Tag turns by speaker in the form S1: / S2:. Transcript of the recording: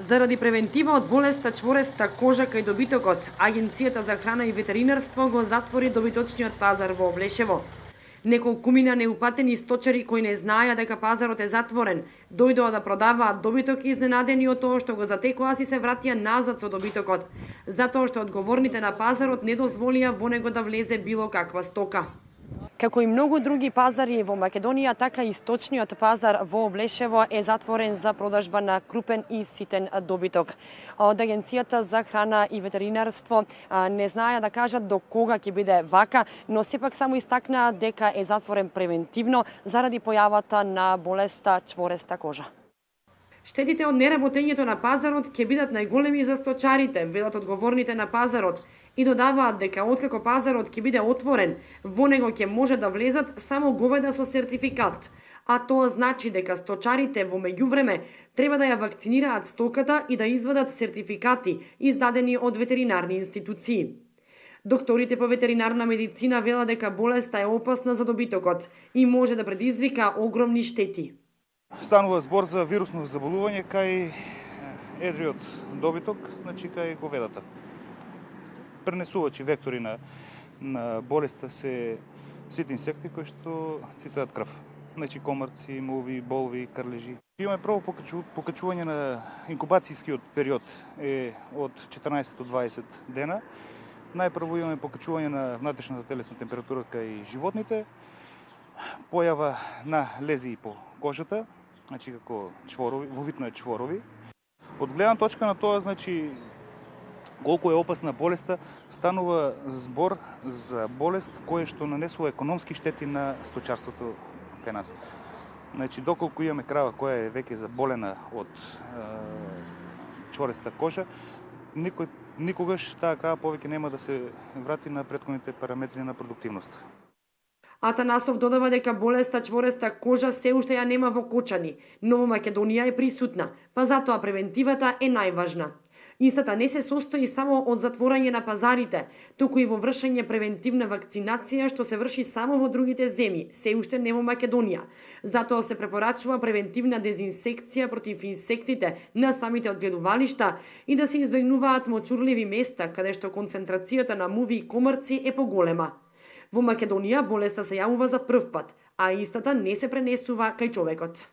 S1: Заради превентива од болеста чвореста кожа кај добитокот, Агенцијата за храна и ветеринарство го затвори добиточниот пазар во Облешево. Неколкумина неупатени сточари кои не знаеа дека пазарот е затворен, дојдоа да продаваат добиток изненадени од тоа што го затекоа си се вратија назад со добитокот, затоа што одговорните на пазарот не дозволија во него да влезе било каква стока. Како и многу други пазари во Македонија, така и сточниот пазар во Облешево е затворен за продажба на крупен и ситен добиток. Од Агенцијата за храна и ветеринарство не знаеа да кажат до кога ќе биде вака, но сепак само истакнаа дека е затворен превентивно заради појавата на болеста чвореста кожа. Штетите од неработењето на пазарот ќе бидат најголеми за сточарите, велат одговорните на пазарот, и додаваат дека откако пазарот ќе биде отворен, во него ќе може да влезат само говеда со сертификат, а тоа значи дека сточарите во меѓувреме треба да ја вакцинираат стоката и да извадат сертификати издадени од ветеринарни институции. Докторите по ветеринарна медицина велат дека болеста е опасна за добитокот и може да предизвика огромни штети.
S2: Станува збор за вирусно заболување кај едриот добиток, значи кај говедата. Пренесувачи вектори на болеста се сите инсекти кои што цицаат крв. Значи комарци, муви, болви, крлежи. Имаме прво покачување на инкубацијскиот период е од 14 до 20 дена. Најпрво имаме покачување на внатрешната телесна температура кај животните, појава на лезии по кожата, значи како чворови, во вид на чворови. Од гледна точка на тоа, значи колку е опасна болеста, станува збор за болест која што нанесува економски штети на сточарството кај нас. Значи, доколку имаме крава која е веќе заболена од чвореста кожа, никогаш таа крава повеќе нема да се врати на претходните параметри на продуктивност.
S1: Атанасов додава дека болеста чвореста кожа се уште ја нема во Кочани, но во Македонија е присутна, па затоа превентивата е најважна. Истата не се состои само од затворање на пазарите, туку и во вршење превентивна вакцинација што се врши само во другите земји, се уште не во Македонија. Затоа се препорачува превентивна дезинсекција против инсектите на самите одгледувалишта и да се избегнуваат мочурливи места каде што концентрацијата на муви и комарци е поголема. Во Македонија болеста се јавува за прв пат, а истата не се пренесува кај човекот.